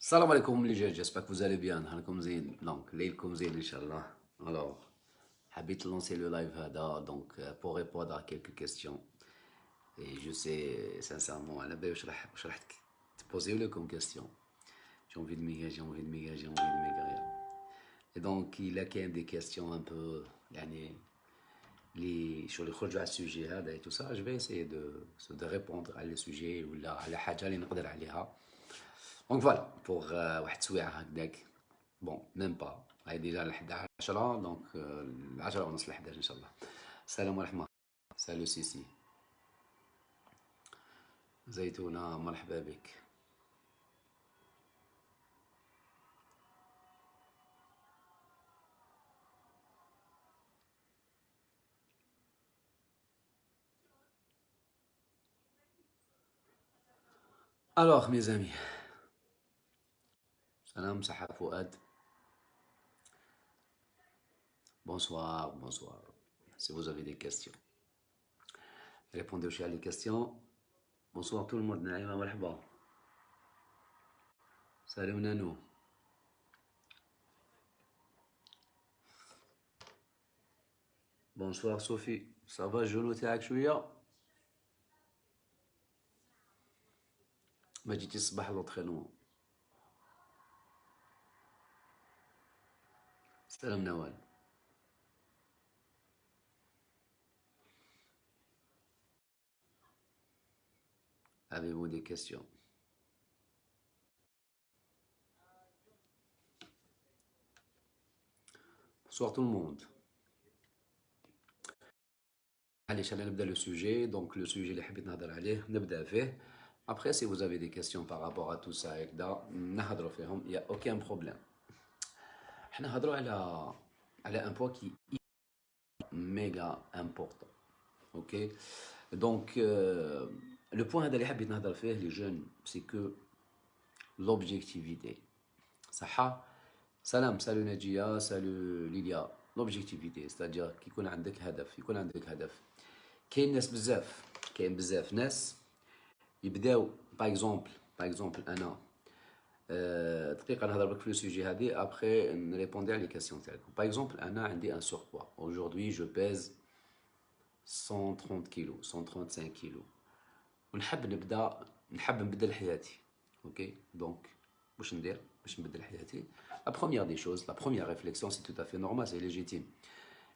Salam alaikum les gens, j'espère que vous allez bien. Halkom zin. Donc, leilkom zin, Inch'Allah. Alors, habite lancer le live Hada, donc pour répondre à quelques questions. Et je sais sincèrement, je vais te poser comme question. J'ai envie de migrer, j'ai envie de migrer, j'ai envie de migrer. Et donc, il y a quand même des questions un peu, يعني, sur les خرجوا على السوجي هذا et tout ça, je vais essayer de répondre à les sujets ولا على حاجة اللي نقدر عليها. Donc voilà, pour واحد سويعة هكذاك. بون ميم با هاي ديجا ل 11 دونك 10 ونص ل 11 ان شاء الله. السلام ورحمة. سالو سيسي. زيتونة مرحبا بك. Alors mes amis, salam Saha Fouad. Bonsoir, bonsoir. Si vous avez des questions, répondez aussi à les questions. Bonsoir tout le monde. Naïma مرحبا. Salut Nanou. Bonsoir Sophie. Ça va الجنو تاعك شوية؟ ما جيتي الصباح لونترينمون. سلام نوال. Avez-vous des questions? Bonsoir tout le monde. علاش انا نبدا لو سوجي دونك لو سوجي اللي حبيت نهضر عليه نبدا فيه. Après, si vous avez des questions par rapport à tout ça هكذا نهضروا فيهم. Il y a aucun problème. حنا نهضروا على un point qui est méga important. OK. Donc le point هذا اللي حبيت نهضر فيه les jeunes, c'est que l'objectivité. صح. سلام سالو نجية سالو ليليا. L'objectivité, c'est-à-dire كي يكون عندك هدف. كاين ناس بزاف كاين بزاف ناس يبداو باغ اكزومبل انا دقيقه نهضر بك في لو سوجي هادي ابخي نريبوندي على لي كاستيون تاعكم. باغ اكزومبل انا عندي ان سوربوا aujourd'hui je pèse 130 كيلو 135 كيلو نحب نبدل حياتي. اوكي دونك واش ندير باش نبدل حياتي؟ لا بروميير دي شوز لا بروميير ريفليكسيون سي تو افي نورمال سي ليجيتيم.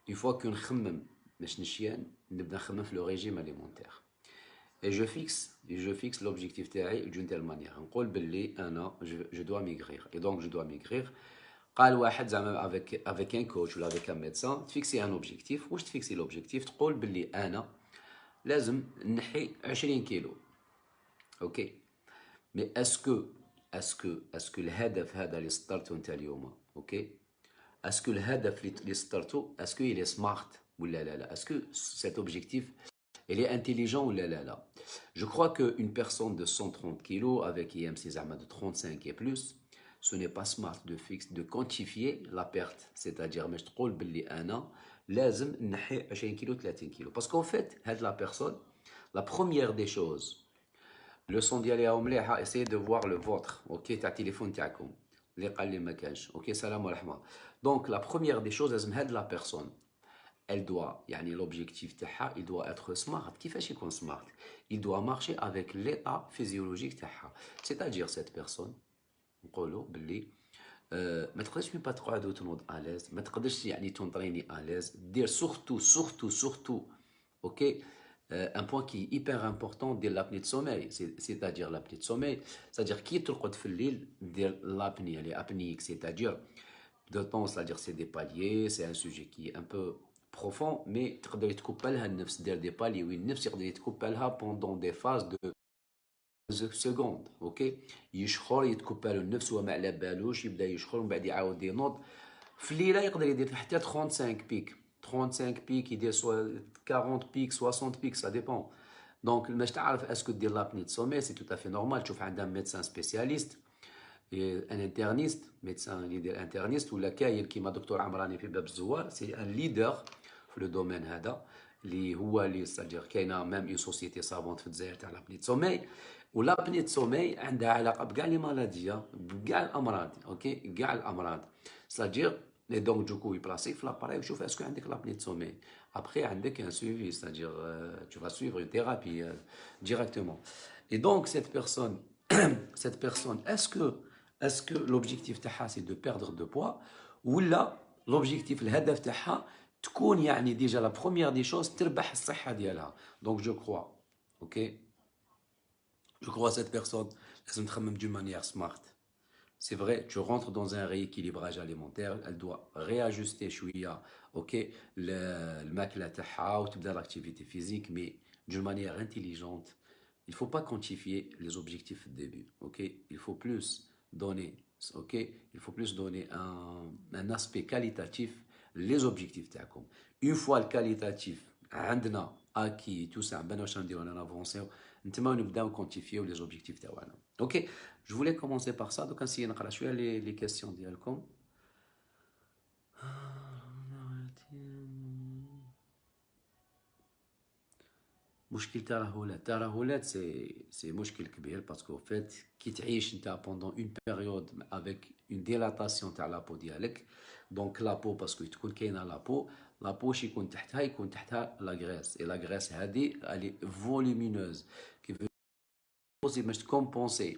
اون فوا كو نخمم باش نشيان نبدا نخمم في لو ريجيم اليمونتير. Et je fixe l'objectif تاعي d'une telle manière. نقول باللي أنا je dois maigrir. Et donc je dois maigrir. قال واحد زعما avec un coach ou avec un médecin تفيكسي un objectif. واش تفيكسي l'objectif تقول باللي أنا لازم نحي 20 كيلو. اوكي مي اسكو الهدف هذا اللي سطرته انت اليوم اوكي اسكو الهدف اللي سطرته اسكو il est smart ولا لا اسكو cet objectif elle est intelligent ou là. Je crois qu'une personne de 130 kilos avec IMC Zama de 35 et plus, ce n'est pas smart de quantifier la perte. C'est-à-dire, mais je trouve que أنا لازم نحي 20 كيلو 30 كيلو. Parce qu'en fait, la personne, la première des choses, le son ديالها مليحة, essayez de voir le vôtre, ok, تاع التليفون تاعكم. اللي قال لي ما كانش. Ok, salam ورحمة. Donc, la première des choses, لازم هاد la personne. Elle doit, l'objectif تاعها, il doit être smart. كيفاش يكون smart? Il doit marcher avec l'état physiologique تاعها. C'est-à-dire cette personne, نقولوا باللي ما تقدرش pas تقعد وتنوض à l'aise, ما تقدرش تنطريني à l'aise, dire surtout, ok, un point qui est hyper important ديال l'apnée de sommeil, c'est-à-dire l'apnée de sommeil, c'est-à-dire كي ترقد في الليل دير l'apnée, elle est apnéique, c'est-à-dire de temps, c'est-à-dire c'est des paliers, c'est un sujet qui est un peu profond, mais تقدر يتكوبا لها النفس دير دي بالي وين النفس يقدر يتكوبا لها pendant des phases de secondes. اوكي يشخر يتكوبا له النفس وما على بالوش يبدا يشخر ومن بعد يعاود ينوض في الليله يقدر يدير حتى 35 بيك 35 بيك يدير 40 بيك 60 بيك ça dépend. دونك باش تعرف اسكو دير لابني سومي سي تو افي نورمال تشوف عندها ميدسان سبيسياليست ان انترنيست ميدسان اللي يدير انترنيست ولا كاين كيما دكتور عمراني في باب الزوار سي ان ليدر في لو دومين هذا اللي هو اللي سادير كاينه ميم اون سوسيتي سافونت في الجزائر تاع لابني سومي والابني دو سومي عندها علاقه بكاع لي مالاديا بكاع الامراض اوكي كاع الامراض سادير لي دونك دوكو يبلاسيك في لاباري ويشوف اسكو عندك لابني دو سومي ابخي عندك ان سويفي سادير tu vas suivre une thérapie directement et donc cette personne est-ce que l'objectif تاعها c'est de perdre de poids ولا l'objectif الهدف تاعها تكون يعني ديجا لا بروميير دي شوز تربح الصحه ديالها دونك جو كروا اوكي Je crois à cette personne, elle se d'une manière smart. C'est vrai, tu rentres dans un rééquilibrage alimentaire, elle doit réajuster chouïa, ok, le makla taha ou l'activité physique, mais d'une manière intelligente. Il ne faut pas quantifier les objectifs au début, ok. Il faut plus donner, ok, il faut plus donner un aspect qualitatif, les objectifs تاعكم. Une fois le qualitatif, عندنا acquis tout ça, ben on a avancé. نتما نبداو نكونتيفيو لي زوبجيكتيف تاعنا اوكي جو فولي كومونسي باغ سا دوكا نسيي نقرا شويه لي كيسيون ديالكم مشكل الترهلات سي مشكل كبير باسكو فات كي تعيش نتا بوندون اون بيريود افيك اون ديلاتاسيون تاع لابو ديالك دونك لابو باسكو تكون كاينه لابو واش يكون تحتها لا غريس اي لا غريس هادي الي فولومينوز كي باش تكومبونسي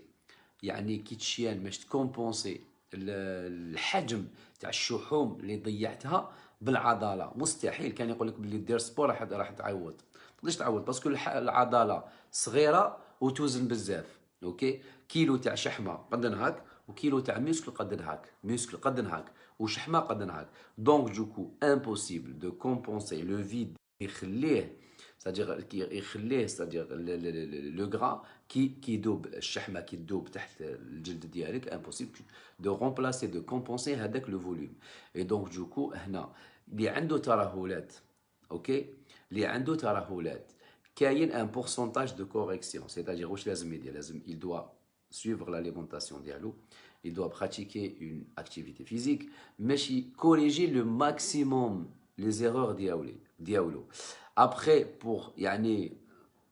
يعني كي تشيان باش تكومبونسي الحجم تاع الشحوم اللي ضيعتها بالعضله مستحيل كان يقول لك بلي دير سبور راح تعوض تقدرش تعوض باسكو العضله صغيره وتوزن بزاف اوكي كيلو تاع شحمه قد نهاك وكيلو تاع موسكل قد نهاك وشحمه قد نهاك دونك دوكو امبوسيبل دو كومبونسي لو فيد يخليه c'est-à-dire le gras qui يذوب الشحمه qui تذوب تحت الجلد ديالك impossible de remplacer de compenser هذاك le volume et donc du coup هنا اللي عنده ترهلات اوكي اللي عنده ترهلات كاين un pourcentage de correction c'est-à-dire واش لازم يدير لازم il doit suivre l'alimentation ديالو il doit pratiquer une activité physique ماشي corriger le maximum les erreurs ديالو après pour يعني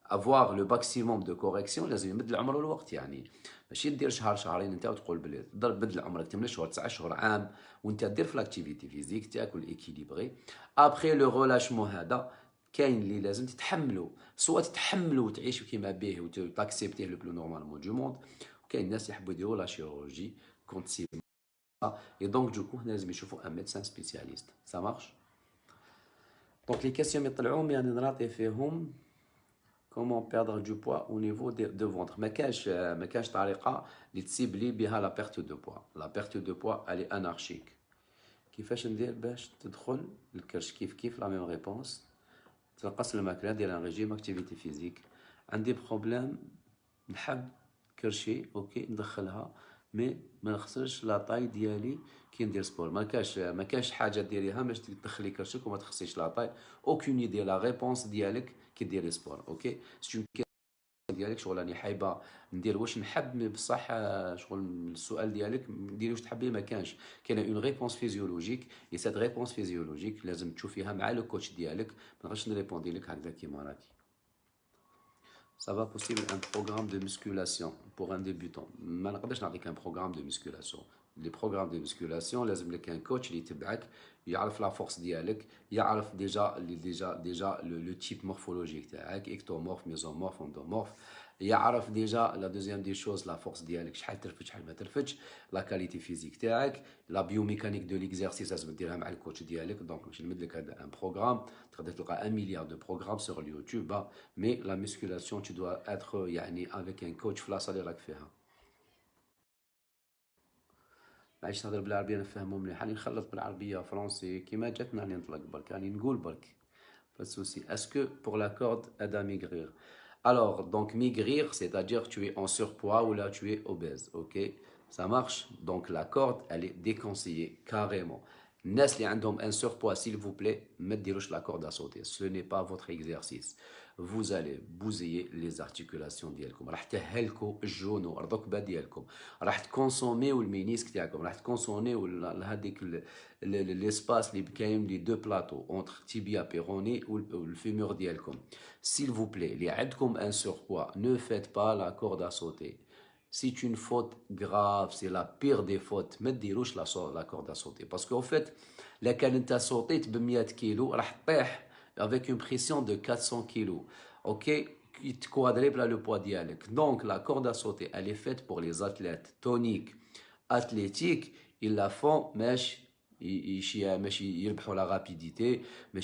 avoir le maximum de correction لازم يمد العمر والوقت يعني ماشي دير شهر شهرين انت وتقول بلي تقدر تبدل عمرك 8 شهور 9 شهور عام وانت دير في لاكتيفيتي فيزيك تاكل ايكيليبري ابخي لو ريلاشمون هذا كاين اللي لازم تتحملوا سواء تتحملوا وتعيشوا كيما به وتاكسبتيه لو بلو نورمالمون دو موند وكاين الناس يحبوا يديروا لا شيروجي كونت سي اي دونك دوكو لازم يشوفوا ان ميدسان سبيسياليست سا مارش دونك لي كيسيون اللي طلعوهم يعني نراطي فيهم كومون بيردر دو بوا او نيفو دو فونتر ما كاش طريقه اللي تسيبلي بها لا بيرت دو بوا لا بيرت دو بوا الي انارشيك كيفاش ندير باش تدخل الكرش كيف لا ميم ريبونس تنقص الماكله ديال ان ريجيم اكتيفيتي فيزيك عندي بروبليم نحب كرشي اوكي ندخلها مي ما نخسرش لا طاي ديالي كي ندير سبور ما كاش حاجه ديريها باش تدخلي كرشك وما تخسيش لا طاي اوكين يدير لا ريبونس ديالك كي ديري سبور اوكي سي ديالك شغل راني حايبه ندير واش نحب بصح شغل السؤال ديالك ديري واش تحبي ما كانش كاينه اون ريبونس فيزيولوجيك اي سيت ريبونس فيزيولوجيك لازم تشوفيها مع لو كوتش ديالك ما نقدرش نريبوندي لك هكذا كيما راكي Ça va possible un programme de musculation pour un débutant. ما نقدرش نعطيك un programme de musculation. Les programmes de musculation لازم لك un coach اللي يتبعك يعرف لا فورس ديالك يعرف ديجا لو تيب مورفولوجيك تاعك اكتومورف ميزومورف اندومورف يعرف ديجا لا دوزيام دي شوز لا فورس ديالك شحال ترفد شحال ما ترفدش لا كاليتي فيزيك تاعك لا بيوميكانيك دو ليكزارسيس لازم ديرها مع الكوتش ديالك دونك باش نمد لك هذا ان بروغرام تقدر تلقى 1 مليار دو بروغرام سور اليوتيوب مي لا ميسكولاسيون tu dois être يعني avec un coach في لاصه اللي راك فيها معليش نهضر بالعربيه نفهمو مليح راني نخلط بالعربيه فرونسي كيما جاتنا راني نطلق برك راني نقول برك pas de souci. Est-ce que pour la corde aide à maigrir? Alors, donc maigrir, c'est-à-dire tu es en surpoids ou là tu es obèse, ok? Ça marche? Donc la corde, elle est déconseillée, carrément. الناس اللي عندهم un surpoids, s'il vous plaît, ما تديروش la corde à sauter. Ce n'est pas votre exercice. vous allez bousiller les articulations ديالكم راح تهلكوا الجنو الركبه ديالكم راح تكونسوميو المينيسك تاعكم راح تكونسوميو هذيك l'espace اللي كاين لي دو بلاطو اونتر تيبيا بيروني والفيمور ديالكم s'il vous plaît اللي عندكم ان سوربوا ne faites pas la corde à sauter. C'est une faute grave, c'est la pire des fautes. ما ديروش la corde à sauter. Parce qu'en fait, la كان انت صوتيت ب 100 كيلو راح تطيح avec une pression de 400 kilos. Ok, qui te quadruple le poids dialecte. Donc la corde à sauter, elle est faite pour les athlètes toniques, athlétiques. Ils la font, mais ils la rapidité, mais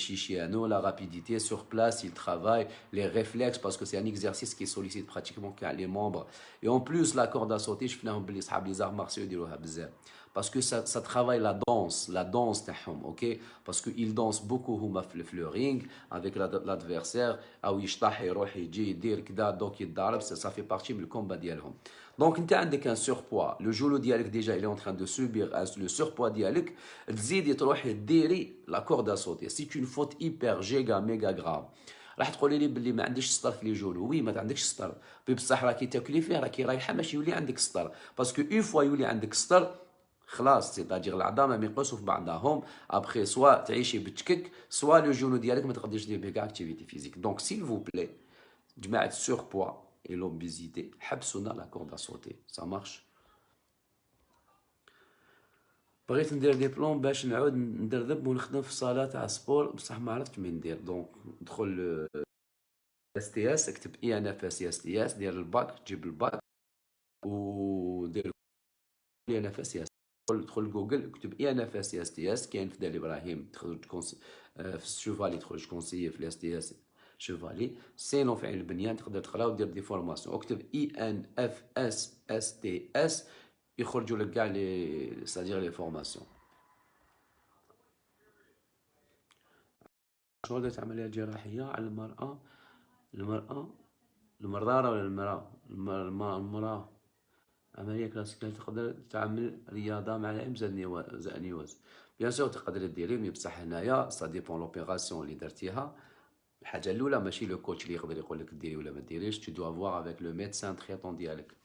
la rapidité sur place, ils travaillent les réflexes parce que c'est un exercice qui sollicite pratiquement les membres. Et en plus, la corde à sauter, je fais les arts martiaux parce que ça travaille la danse تاعهم, ok, parce qu'ils dansent beaucoup هما في le ring avec l'adversaire او يشطح يروح يجي يدير كذا donc يتضارب ça fait partie du combat ديالهم. Donc انت عندك un surpoids, le genou ديالك déjà il est en train de subir le surpoids ديالك, تزيد تروحي ديري la corde à sauter. C'est une faute hyper méga grave. راح تقولي لي باللي ما عنديش سطر في لي جونو. وي ما عندكش سطر بصح راكي تاكلي فيه راكي رايحه باش يولي عندك سطر باسكو اون فوا يولي عندك سطر خلاص سيتاجير العظام ينقصوا في بعضهم ابخي سوا تعيشي بتشكك سوا لو جونو ديالك ما تقدريش دير به كاع اكتيفيتي فيزيك. دونك سيل فو بلي جماعه السور بوا اي لوبيزيتي حبسونا لا كورد ا سوتي سا مارش. بغيت ندير دي بلون باش نعاود ندرذب ونخدم في صاله تاع سبور بصح ما عرفتش مين ندير. دونك ندخل اس تي اس اكتب اي ان اف اس اس تي اس دير الباك تجيب الباك ودير اي ان اف اس اس دخل جوجل اكتب اي ان اف اس اس تي اس كاين في دار ابراهيم تخرج في الشوفالي تخرج كونسيي في الاس تي اس شوفالي سينو في عين البنيان تقدر تقرا ودير دي فورماسيون اكتب اي ان اف اس اس تي اس يخرجوا لك كاع لي سادير لي فورماسيون. شنو درت عمليه جراحيه على المرأة ولا المرأة عملية كلاسيكية تقدر تعمل رياضة مع لاعب زاد نيواز بيان سور تقدر ديري بصح هنايا سا ديبون لوبيراسيون اللي درتيها. الحاجة الأولى ماشي لو كوتش اللي يقدر يقول لك ديري ولا ما ديريش تو دو افوار افيك لو ميدسان تريتون ديالك.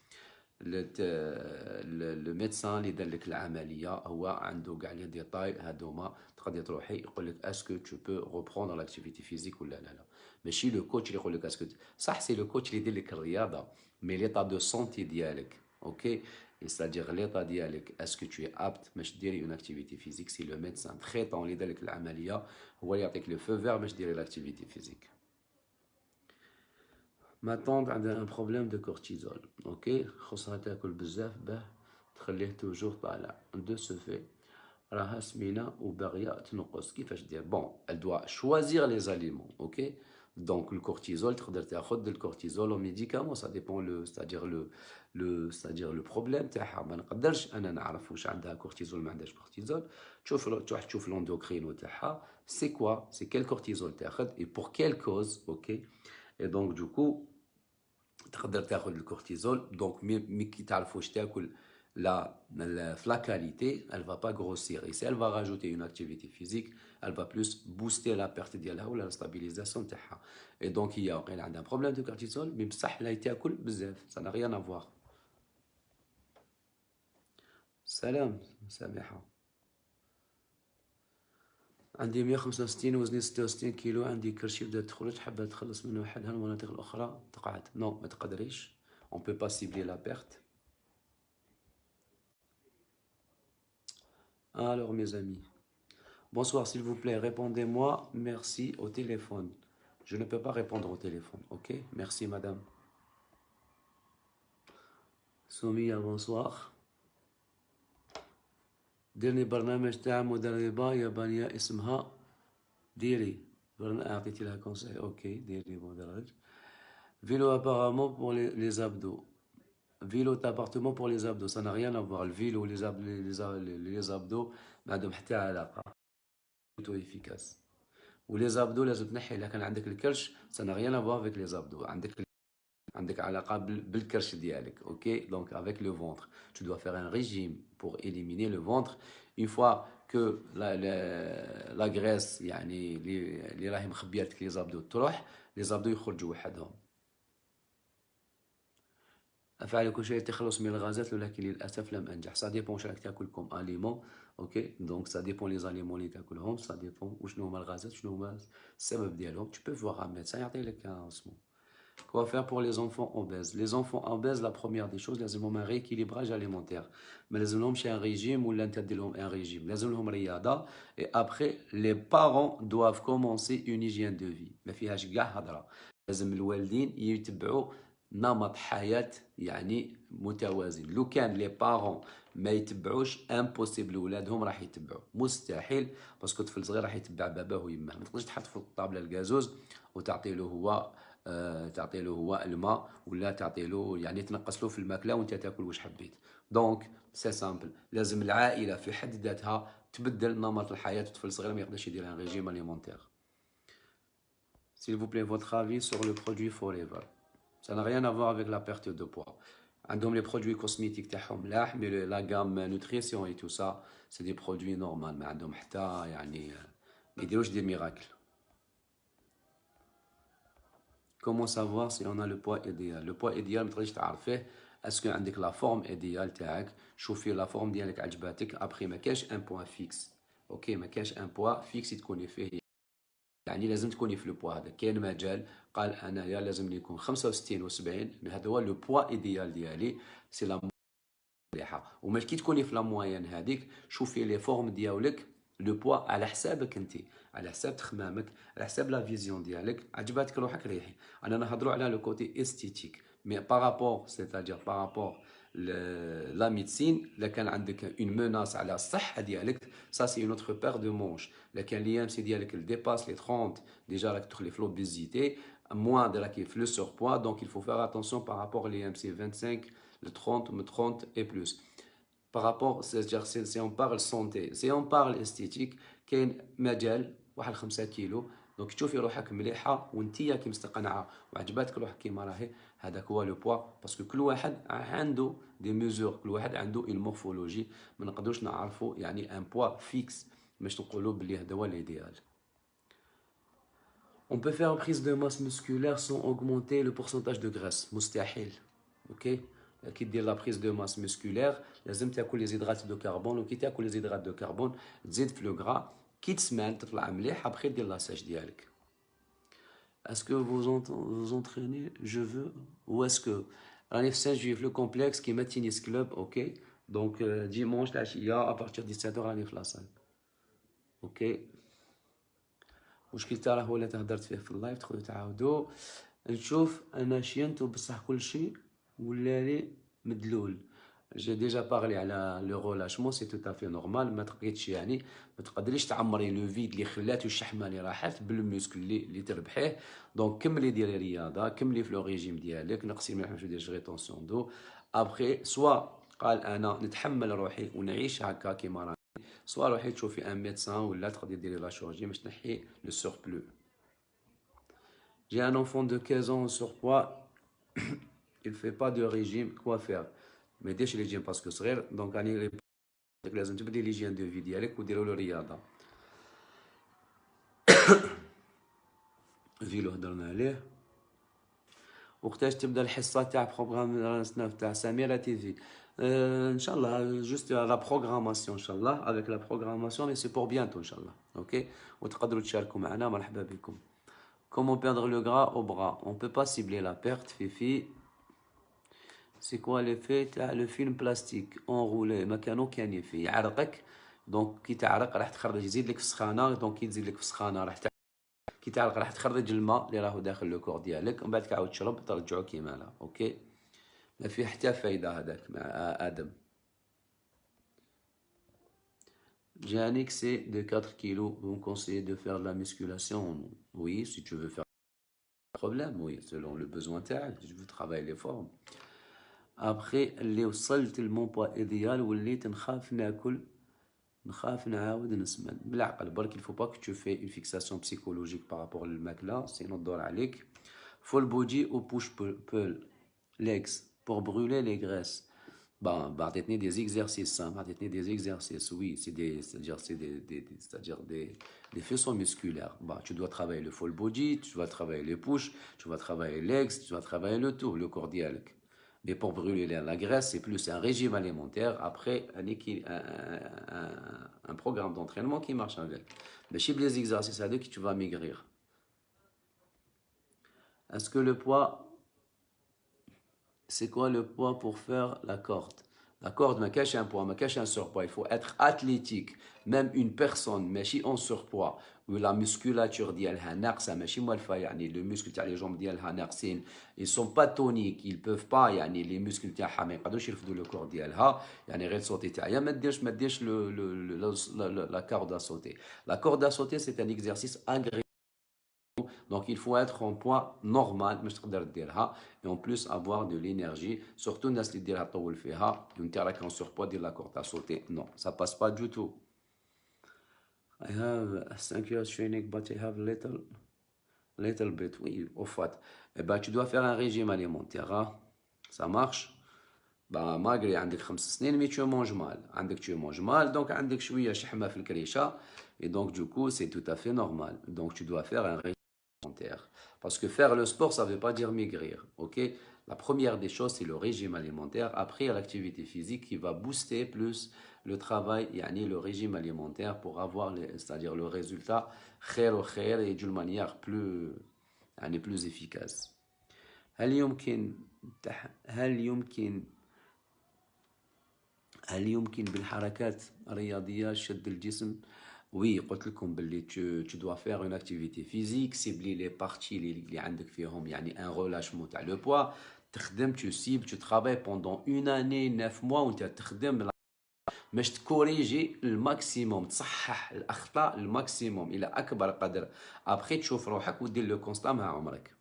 لو ميدسان اللي دار لك العملية هو عنده كاع لي ديتاي هادوما تقدر تروحي يقول لك اسكو تو بو روبروندر لاكتيفيتي فيزيك ولا لا. ماشي لو كوتش اللي يقول لك اسكو صح سي لو كوتش اللي يدير لك الرياضة مي ليطا دو سونتي ديالك اوكي c'est-à-dire l'état ديالك est-ce que tu es apte باش ديري une activité physique. si le médecin traitant اللي دار لك العملية هو اللي يعطيك لو فو فير باش ديري l'activité physique. ما طونط عندها ان بروبليم دو كورتيزول اوكي خصها تاكل بزاف باه تخليه توجور طالع دو سو في راها سمينه وباغيه تنقص. كيفاش دير بون elle doit choisir les aliments اوكي. Donc le cortisol تقدر تاخذ الكورتيزول او ميديكامون سا ديبون لو c'est-à-dire le problème تاعها. ما نقدرش انا نعرف واش عندها كورتيزول ما عندهاش كورتيزول. تشوف لوندوكرين تاعها سي كوا سي كيل كورتيزول تاخذ اي بور كيل كوز اوكي. اي دونك دوكو تقدر تاخذ الكورتيزول. دونك مي كي تعرف واش تاكل في la qualité, elle va pas grossir. Et si elle va rajouter une activité physique, elle va plus booster la perte ديالها ولا la stabilisation تاعها. Et donc il y a un problème de cortisol, mais بصح لا تاكل بزاف. Ça n'a rien à voir. سلام سامحة. عندي 165 وزني 66 كيلو عندي كرشي بدات تخرج حابة تخلص منه وحدها المناطق الأخرى تقعد. نو ما تقدريش. On peut pas cibler la perte. Alors mes amis, bonsoir s'il vous plaît, répondez-moi merci au téléphone. Je ne peux pas répondre au téléphone, ok? Merci madame. Soumia, bonsoir. ديرني برنامج تاع مدربة يابانية اسمها ديري أعطيتي لها كونساي اوكي ديري مدرج. Vélo apparemment pour les abdos. Vélo d'appartement pour les abdos, ça n'a rien à voir. Le vélo, les abdos, ما حتى علاقة. plutôt efficace. وليز abdos لازم تنحي. إلا كان عندك الكرش ça n'a rien à voir avec les abdos. عندك علاقة بالكرش ديالك. Ok, donc avec le ventre, tu dois faire un régime pour éliminer le ventre. Une fois que la graisse يعني اللي راهي مخبية لك les abdos تروح لي زابدو يخرجوا وحدهم. افعل كل شيء للتخلص من الغازات ولكن للاسف لم انجح. سا ديبون واش راك تاكل كوم اليمون، اوكي، دونك سا ديبون لي زاليمون اللي تاكلهم، سا ديبون وشنو هما الغازات، شنو هما السبب ديالهم. tu peux voir un médecin يعطي لك اسمه. Quoi faire pour les enfants obèses? Les enfants obèses, la première des choses, لازم un rééquilibrage alimentaire. ما لازملهمش un régime ولا انت دير لهم un régime، لازم لهم رياضه. et après les parents doivent commencer une hygiène de vie. ما فيهاش كاع هضره، لازم الوالدين يتبعوا نمط حياه يعني متوازن. لو كان لي بارون ما يتبعوش امبوسيبل ولادهم راح يتبعوا، مستحيل، باسكو طفل صغير راح يتبع باباه ويماه. ما تقدرش تحط في الطابله الكازوز وتعطي له هو تعطي له هو الماء ولا تعطي له يعني تنقص له في الماكله وانت تاكل واش حبيت. دونك سي سامبل، لازم العائله في حد ذاتها تبدل نمط الحياه. الطفل الصغير ما يقدرش يدير ان ريجيم اليمونتير. S'il vous plaît, votre avis sur le produit Forever. Ça n'a rien à voir avec la perte de poids. عندهم les produits cosmétiques تاعهم ملاح، mais la gamme nutrition et tout ça, c'est des produits normaux. ما عندهم حتى يعني ما يديروش des miracles. Comment savoir si on a le poids idéal? Le poids idéal ما تقدرش تعرفيه. اسكو عندك لا فورم ايديال تاعك، شوفي لا فورم ديالك عجباتك. ابخي ما كاش ان بوان فيكس، اوكي، ما كاش ان بوان فيكس تكوني فيه، يعني لازم تكوني في لو بوا هذا. كاين مجال قال انايا لازم يكون 65 و70، هذا هو لو بوا ايديال ديالي، سي لا مليحه. وما كي تكوني في لا موين هذيك، شوفي لي فورم ديالك لو بوا على حسابك انت، على حساب تخمامك، على حساب لا فيزيون ديالك. عجباتك روحك ريحي. انا نهضروا على لو كوتي استيتيك، مي بارابور سيتادير بارابور لا ميديسين. الا كان عندك اون موناس على الصحه ديالك، سا سي اون اوتر بير دو مونش. لكن لي ام سي ديالك ديباس لي 30، ديجا راك تدخلي في لوبيزيتي، موان راكي في لو سور بوا. دونك il faut faire attention par rapport لي ام سي 25 le 30 ou 30 et plus. Par rapport, c'est-à-dire si on parle santé, si on parle esthétique, كاين مجال واحد 5 كيلو. دونك تشوفي روحك مليحه وانتيا كي مستقنعه وعجباتك روحك كيما راهي، هذاك هو لو بوا. باسكو كل واحد عنده دي ميزور، كل واحد عنده اون مورفولوجي. ما نقدروش نعرفوا يعني ان بوا فيكس باش نقولوا بلي هذا هو ليديال. On peut faire une prise de masse musculaire sans augmenter le pourcentage de graisse. مستحيل، اوكي. كي دير لا بريز دو ماس مسكولير لازم تاكل لي زيدرات دو كربون، وكي تاكل لي زيدرات دو كربون تزيد في لو غرا. كي تسمان تطلع مليح، ابخي دير لاساج ديالك. اسكو vous entraînez je veux ou est-ce que راني في سان جوي في لو كومبلكس كيما تينيس كلوب، اوكي. دونك ديمونش العشيه ابارتير 17 راني في لاصال، اوكي. مشكل تاع راه ولا تهدرت فيه في اللايف تدخلوا تعاودوا. نشوف انا شينتو بصح كل شيء ولا لي مدلول. جي ديجا بارلي على لو رولاشمون، سي تو تافي نورمال. ما تقدريش يعني ما تقدريش تعمري لو فيد اللي خلات والشحمه اللي راحت بالميسكل اللي تربحيه. دونك كملي ديري رياضه، كملي في لو ريجيم ديالك، نقصي مليح، ما ديرش ريتونسيون دو. ابخي سوا قال انا نتحمل روحي ونعيش هكا كيما راني، سوا روحي تشوفي ان ميدسان ولا تقدري ديري لا شورجي باش تنحي لو سوربلو. J'ai un enfant de 15 ans en surpoids, il ne fait pas de régime, quoi faire? ما يديرش ريجيم باسكو صغير. دونك راني لازم تبدي ليجيان دو في ديالك وديروا له رياضه. فيلو هضرنا عليه. وقتاش تبدا الحصه تاع بروغرام سناف تاع سميره تي في؟ ان شاء الله جوست لا بروغراماسيون ان شاء الله، افيك لا بروغراماسيون، مي سي بور بيانتو ان شاء الله، اوكي. وتقدروا تشاركوا معنا، مرحبا بكم. Comment perdre le gras au bras? On ne peut pas cibler la perte, Fifi. C'est quoi l'effet تاع le film plastique enroulé؟ ما كانوا كان يفي يعرقك. دونك كي تعرق راح تخرج، يزيد لك في سخانه. دونك كي تزيد لك في سخانه راح كي تعرق راح تخرج الماء اللي راهو داخل لو كور ديالك، ومن بعد تعاود تشرب ترجعو كيما لا، اوكي. ما فيه حتى فايده هذاك مع ادم. J'ai un excès de 4 kilos. Vous me conseillez de faire de la musculation? Oui, si tu veux faire problème, oui, selon le besoin تاعك. Je veux travailler les formes. Après اللي وصلت لمون بوا ايديال وليت نخاف ناكل، نخاف نعاود نسمن. بالعقل برك. il faut pas que tu fais une fixation psychologique par rapport للماكله، سينو تدور عليك. Full body ou push pull legs pour brûler les graisses. بعطيتني des exercices, hein, بعطيتني des exercices, oui, c'est-à-dire des faisceaux musculaires. Bah, tu dois travailler le full body, tu dois travailler les push, tu vas travailler legs, tu dois travailler le tout, le corps dialogue. Mais pour brûler la graisse, c'est plus un régime alimentaire, après un programme d'entraînement qui marche avec. Mais chez les exercices à deux, tu vas maigrir. Est-ce que le poids, c'est quoi le poids pour faire la corde? La corde, ma cache un poids, ma cache un surpoids. Il faut être athlétique. Même une personne, ماشي en surpoids, où la musculature ديالها ناقصة, ماشي موالفة, يعني le muscle تاع les jambes ديالها ناقصين, ils sont pas toniques, ils peuvent pas, يعني les muscles تاعها ما يقدروش يرفدوا le corps ديالها, يعني غير sauter تاعها, ما ديرش la corde à sauter. La corde à sauter, c'est un exercice agréable. Donc il faut être en poids normal باش تقدر ديرها et en plus avoir de l'énergie, surtout الناس اللي ديرها طول فيها وانت راك en surpoids دير la corde à sauter. Non, ça passe pas du tout. I have 5 years training but I have little bit. Oui, au fait. Eh ben, tu dois faire un régime alimentaire, hein. Ça marche. bah malgré عندك 5 سنين mais tu manges mal. عندك tu manges mal donc عندك شوية شحمة في الكريشة et donc du coup c'est tout à fait normal. Donc tu dois faire un régime alimentaire. Parce que faire le sport, ça ne veut pas dire maigrir. Ok. La première des choses, c'est le régime alimentaire. Après, l'activité physique qui va booster plus le travail, yani le régime alimentaire pour avoir, c'est-à-dire le résultat, khair et d'une manière plus, يعني plus efficace. هل يمكن هل يمكن هل يمكن بالحركات الرياضية شد الجسم؟ Oui, قلت لكم باللي tu dois faire une activité physique, cibler les parties اللي عندك فيهم يعني un relâchement تاع le poids, تخدم, tu cibles, tu travailles pendant une année, 9 mois وانت تخدم باش تكوريجي الماكسيموم, تصحح الاخطاء الماكسيموم الى اكبر قدر. ابخي تشوف روحك ودير لو كونستا مع عمرك.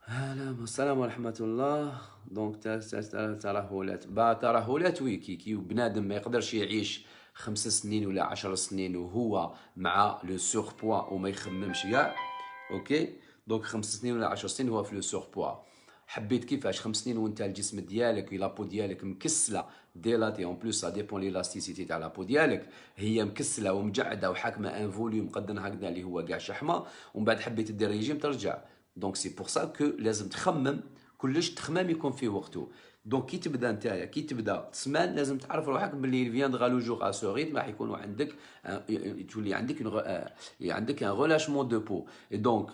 هلا السلام ورحمة الله. دونك ترهلات ترهلات وي كي بنادم ما يقدرش يعيش 5 سنين ولا 10 سنين وهو مع لو سور بوا وما يخممش كاع. اوكي دونك 5 سنين ولا 10 سنين هو في لو سور بوا. حبيت كيفاش 5 سنين وانت الجسم ديالك لابو ديالك مكسله ديلاتي اون بلوس سا ديبون ليلاستيسيتي تاع لابو ديالك هي مكسله ومجعده وحاكمه ان فوليوم قدنا هكذا اللي هو كاع شحمه, ومن بعد حبيت دير ريجيم ترجع. دونك سي بور سا كو لازم تخمم, كلش تخمام يكون في وقته. دونك كي تبدا نتايا كي تبدا سمان لازم تعرف روحك باللي فياندغا لو جور ا سو ريتم راح يكونوا عندك تولي عندك ان ريلاشمون دو بو. اي دونك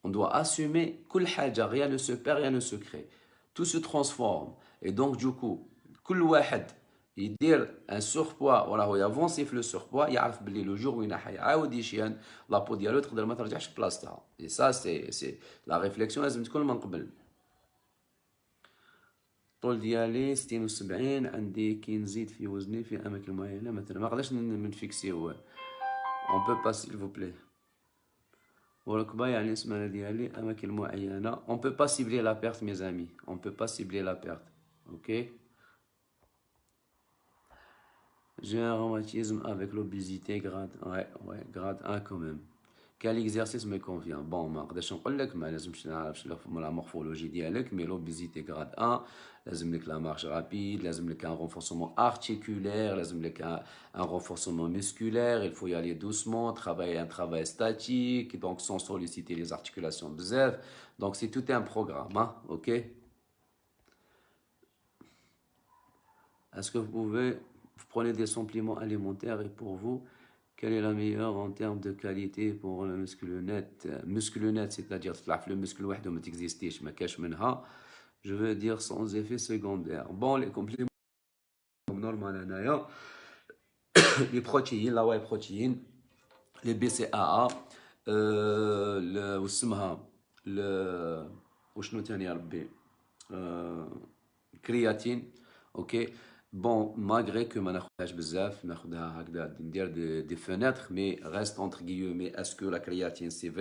on doit assumer كل حاجه, rien ne se perd, rien ne se crée, tout se transforme. Et donc du coup كل واحد يدير ان سوربوا ولا هو يافونسي في لو سوربوا يعرف باللي لو جور وين حيعاود يشيان لابو ديالو تقدر ما ترجعش بلاصتها. اي سا سي لا ريفليكسيون لازم تكون من قبل. الطول ديالي 76, عندي كي نزيد في وزني في اماكن معينه مثلا ما نقدرش نفيكسيو. اون بو با سيل فو بلي وركبه يعني السمانه ديالي اماكن معينه. اون بو با سيبلي لا بيرت مي زامي, اون بو با سيبلي لا بيرت. اوكي. J'ai un rhumatisme avec l'obésité grade, ouais, grade 1 quand même. Quel exercice me convient? Bon, ما نقدرش نقول لك, ما لازمش نعرف لا مورفولوجي ديالك, mais l'obésité grade 1 لازم لك la marche rapide, لازم لك un renforcement articulaire, لازم لك un renforcement musculaire, il faut y aller doucement, travailler un travail statique, donc sans solliciter les articulations bzaf. Donc c'est tout un programme, hein, ok? Est-ce que vous prenez des suppléments alimentaires et pour vous, quelle est la meilleure en termes de qualité pour le muscle net? Muscle net, c'est-à-dire le muscle وحده ما تكزيستيش, ما كاش منها. Je veux dire sans effet secondaire. Bon, les compléments normal هنايا les protéines, la whey protéine, les BCAA, واسمها وشنو ثاني يا ربي, كرياتين. اوكي بون ماغري كو ما ناخذهاش بزاف, ناخذها هكذا ندير دي فenêtres, مي ريست اونتر غيومي. اسكو لا كرياتين سي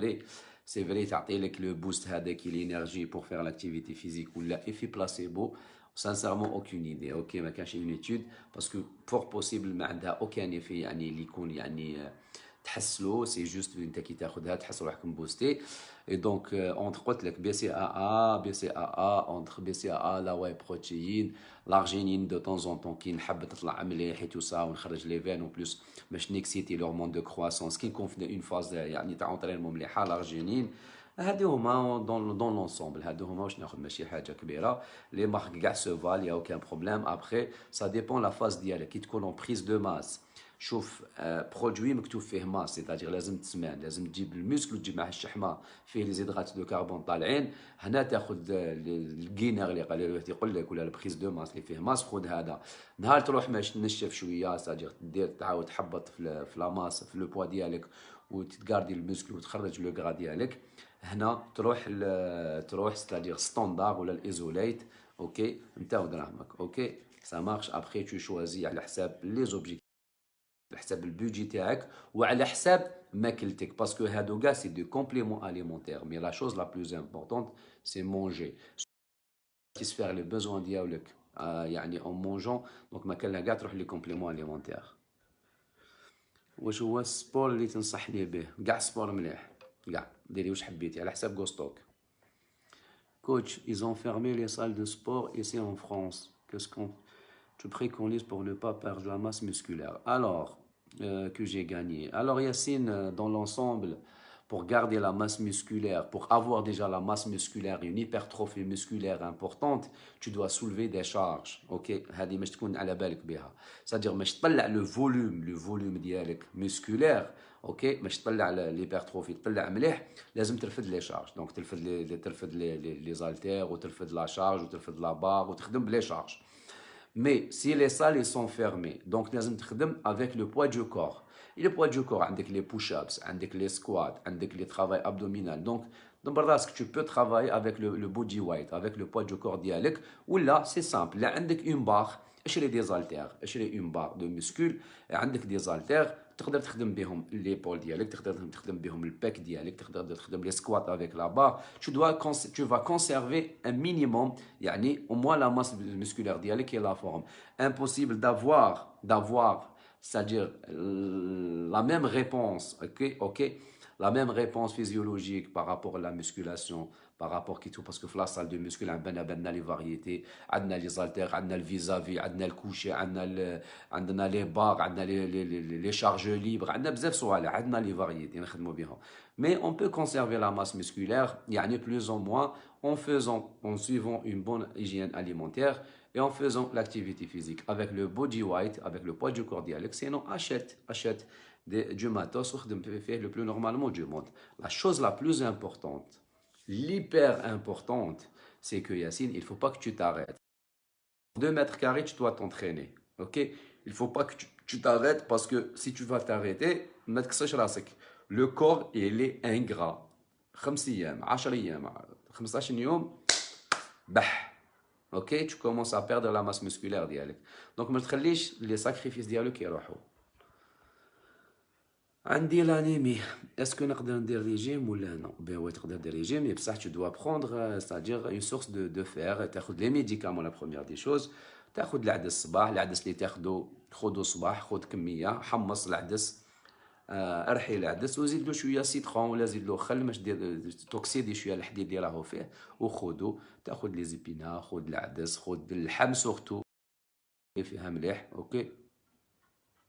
فري تعطي لك لو بوست هذاك الانرجي بور فير لاكتيفيتي فيزيك ولا افي بلاسيبو؟ سانسيرمون اوكين ايدي. اوكي ما كانش اون ايتود باسكو فور بوسيبل ما عندها اوكان افي يعني اللي يكون يعني تحسلو سي جوست انت كي تاخذها تحس روحك مبوستي. اي دونك اونتر قلت لك بي سي ا بي سي ا اونتر بي سي ا لا واي بروتيين لارجينين دو طون زون طون كي نحب تطلع مليح تو سا ونخرج لي فين اون بلوس باش نيكسيتي لورمون دو كرواسونس كي نكون في اون فاز يعني تاع اونترينمون مليحه لارجينين. هادو هما دون لونسومبل، هادو هما واش ناخذ ماشي حاجه كبيره. لي مارك كاع سو فال يا اوكان بروبليم. ابخي سا ديبون لا فاز ديالك كي تكون اون بريز دو ماس. شوف برودوي مكتوب فيه ماس سيتادير لازم تسمان، لازم تجيب الموسكل وتجيب معاه الشحمه فيه لي زيدغات دو كربون طالعين. هنا تاخذ الكينر اللي قال يقول لك ولا البريز دو ماس اللي فيه ماس خذ هذا. نهار تروح باش تنشف شويه سيتادير دير تعاود تحبط في لا ماس في لو بوا ديالك وتتغاردي الموسكل وتخرج لو غرا ديالك. هنا تروح سيتادير ستاندار ولا الايزوليت. اوكي انت ودراهمك. اوكي سا مارش. ابخي تو شوازي على حساب لي زوبجيكتيف، على حساب البودجي تاعك وعلى حساب ماكلتك، باسكو هادو كاع سي دو كومبليمون اليمونتير. مي لا شوز لا بلوز امبورطونت سي مونجي ساتيسفير لي بوزوان ديالك يعني اون مونجون. دونك ما كان لها كاع تروح لي كومبليمون اليمونتير. واش هو السبور اللي تنصحني به؟ كاع سبور مليح، كاع ديري واش حبيتي على حساب غوستوك. Coach, ils ont fermé les salles de sport ici en France. Qu'est-ce qu'on tu préconises pour ne pas perdre la masse musculaire? Alors, que j'ai gagné. Alors, Yacine, dans l'ensemble, pour garder la masse musculaire, pour avoir déjà la masse musculaire, une hypertrophie musculaire importante, tu dois soulever des charges. Ok? هذه مش تكون على بالك بها. C'est-à-dire مش تطلع le volume ديالك musculaire. اوكي باش تطلع ليبرتروفي تطلع مليح لازم ترفد لي شارج. دونك ترفد لي زالتير وترفد لا شارج وترفد لا بار وتخدم بلي شارج. مي سي لي سال سون فيرمي دونك لازم تخدم افيك لو بوا دو كور. لو بوا دو كور عندك لي بوش ابس، عندك لي سكوات، عندك لي ترافاي ابدومينال. دونك دبر راسك tu peux travailler avec le body weight avec le poids du corps ديالك. ولا سي سامبل لا عندك اون بار اشري دي زالتير، اشري اون بار دو مسكول، عندك دي زالتير تقدر تخدم بهم ليبول ديالك، تقدر تخدم بهم الباك ديالك، تقدر تخدم لي سكوات افيك لا بار. tu vas conserver un minimum يعني au moins la masse musculaire ديالك et la forme. Impossible d'avoir c'est-à-dire la même réponse, ok, la même réponse physiologique par rapport à la musculation, par rapport à tout, parce que dans la salle de muscu, on a les variétés, on a les haltères, on a le vis-à-vis, on a le coucher, on a les barres, on a les charges libres, on a بزاف صوالح, on a les variétés, mais on peut conserver la masse musculaire, il y a plus ou moins en suivant une bonne hygiène alimentaire et en faisant l'activité physique avec le body weight, avec le poids du corps dialecte. Sinon achète du matos le plus normalement du monde. La chose la plus importante, l'hyper importante, c'est que Yacine, il ne faut pas que tu t'arrêtes. 2 mètres carrés, tu dois t'entraîner. Ok? Il ne faut pas que tu t'arrêtes parce que si tu vas t'arrêter, le corps, il est ingrat. 5 أيام 10 أيام 15 يوم بح. Ok, tu commences à perdre la masse musculaire ديالك. Donc ما تخليش les sacrifices ديالك يروحوا. عندي l'anime. Est-ce que نقدر ندير ريجيم ولا non? Ben ouais, تقدر ندير ريجيم mais بصح tu dois prendre c'est-à-dire une source de fer. تاخذ les médicaments la première des choses. تاخذ العدس الصباح، العدس اللي تاخذه خذه الصباح، خذ كمية، حمص العدس، ارحي العدس وزيد له شويه سيترون ولا زيد له خل باش دير توكسيدي شويه الحديد اللي راهو فيه وخذو. تاخذ لي زيبينا، خذ العدس، خذ اللحم سورتو فيها مليح. اوكي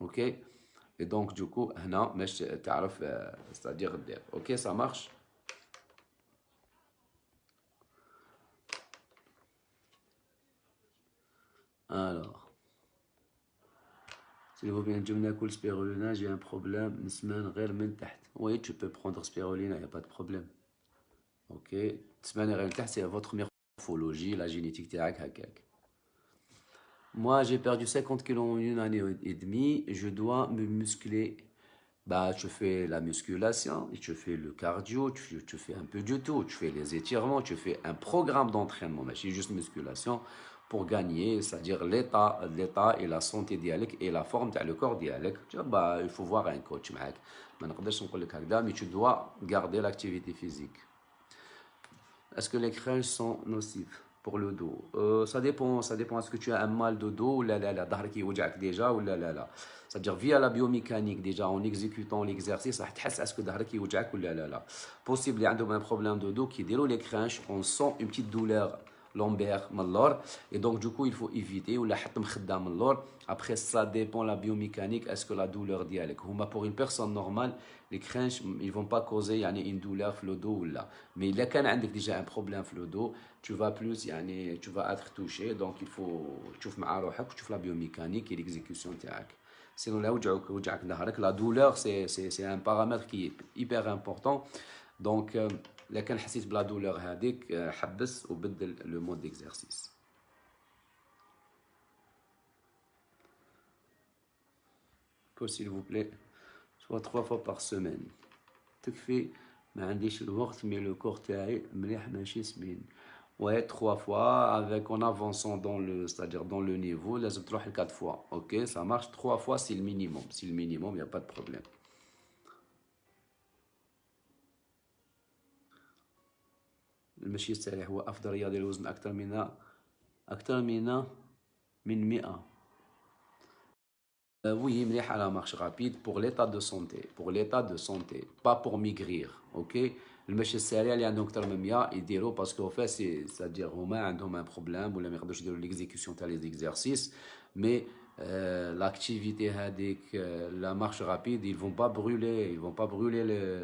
اوكي اي دونك دوكو هنا باش تعرف ستادير دير. اوكي سا مارش. الوغ s'il vous plaît نجم ناكل سبيرولينا j'ai un problème نسمان غير من تحت. Oui, tu peux prendre spirulina, il n'y a pas de problème. Ok, تسمان غير من تحت c'est votre morphologie, la génétique تاعك هكاك. Moi, j'ai perdu 50 kilos en 1 année et demie. Je dois me muscler. Bah, tu fais la musculation, tu fais le cardio, tu fais un peu du tout. Tu fais les étirements, tu fais un programme d'entraînement. Mais c'est juste musculation pour gagner, c'est-à-dire l'état et la santé dialecte et la forme le corps dialecte. Bah, il faut voir un coach. Mais tu dois garder l'activité physique. Est-ce que les crèches sont nocives? pour le dos. Ça dépend. Est-ce que tu as un mal de dos ou là, ظهرك يوجعك déjà ou là. C'est-à-dire via la biomécanique déjà en exécutant l'exercice راح تحس est-ce que ظهرك يوجعك ou là. Possible il y a un problème de dos qui déroule les crunchs, on sent une petite douleur lombaire من اللور et donc du coup il faut éviter ou la حط مخدة من اللور. Après ça dépend la biomécanique, est-ce que la douleur ديالك هما pour une personne normale les crunchs ils vont pas causer يعني une douleur في le dos ou là. Mais il y a كان عندك déjà un problème في le dos, tu vas plus يعني tu vas être touché, donc il faut تشوف مع روحك وتشوف la biomécanique et l'exécution تاعك. Sinon là وجعك ظهرك la douleur c'est un paramètre qui est hyper important. Donc là كان حسيت بلا douleur هذيك حبس وبدل le mode d'exercice. S'il vous plaît, soit 3 fois par semaine. تكفي ما عنديش الوقت mais le corps تاعي مليح ماشي سمين. Ouais, 3 fois avec en avançant dans le, c'est-à-dire dans le niveau, لازم تروح 4 fois. Ok, ça marche. 3 fois c'est le minimum. C'est le minimum, il n'y a pas de problème. المشي السريع هو أفضل رياضة للوزن أكثر من 100. Oui, مليح على marche rapide pour l'état de santé. Pour l'état de santé, pas pour maigrir. Ok. المشي السريع اللي عندهم أكثر من 100 يديروا باسكو فا c'est-à-dire هما عندهم un problème ولا ما يقدروش يديروا l'exécution تاع les exercices. Mais l'activité هذيك la marche rapide, ils vont pas brûler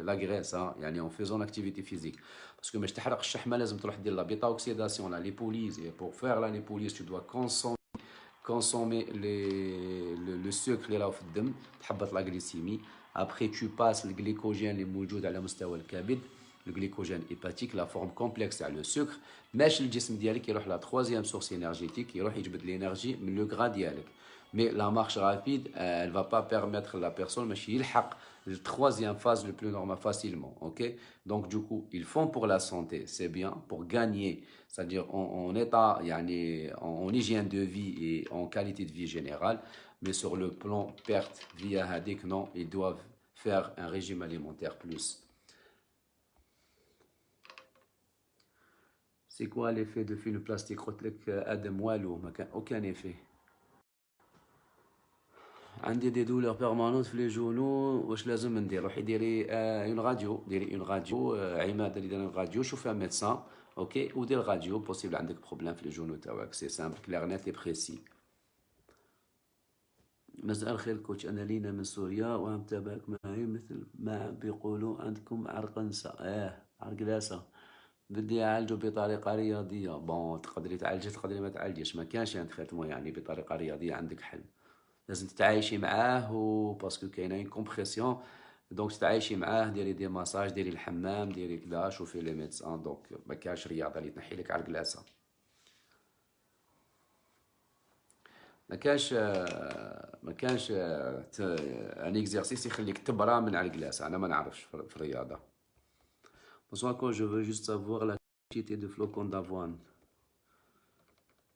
la graisse hein, يعني en faisant l'activité physique. Parce que باش تحرق الشحمة لازم تروح دير la bêta oxydation, la lipolyse. Et pour faire la lipolyse, tu dois consommer le sucre اللي راهو في الدم تحبط la glycémie. Après tu passes le glycogène اللي موجود على مستوى الكبد, le glycogène hépatique, la forme complexe تاع le sucre. ماشي الجسم ديالك يروح la troisième source énergétique, يروح يجبد l'énergie من le gras ديالك. Mais la marche rapide, elle ne va pas permettre à la personne ماشي يلحق la troisième phase le plus normal facilement. Ok. Donc du coup, ils font pour la santé, c'est bien, pour gagner, c'est-à-dire en état, en hygiène de vie et en qualité de vie générale. Mais sur le plan perte via hadik, non, ils doivent faire un régime alimentaire plus. C'est quoi l'effet de film plastique? Adam Walou, aucun effet. عندي دي دولور بيرمانونت في لي جونو، واش لازم ندير؟ روحي ديري اون راديو، ديري اون راديو، عماد اللي دار اون راديو، شوفها ميدسان اوكي ودير راديو. بوسيبل عندك بروبليم في لي جونو تاعك، سي سامبل كلير نيت اي بريسي. مساء الخير كوتش، انا لينا من سوريا ومتابعك معي، مثل ما بيقولوا عندكم عرقنسة عرقلاسة، بدي اعالجه بطريقه رياضيه. بون تقدري تعالجي تقدري ما تعالجيش، ما كانش يعني تريتمون يعني بطريقه رياضيه عندك حل. لازم تتعايشي معاه باسكو كاينه اون كومبرسيون، دونك تتعايشي معاه، ديري دي ماساج، ديري الحمام، ديري كذا، شوفي لي ميدسان. دونك ما كانش رياضه اللي تنحي لك على الكلاسه، ما كانش ان اكزرسيس يخليك تبرى من على الكلاسه. انا ما نعرفش في الرياضه. Bonsoir, quand je veux juste savoir la quantité de flocons d'avoine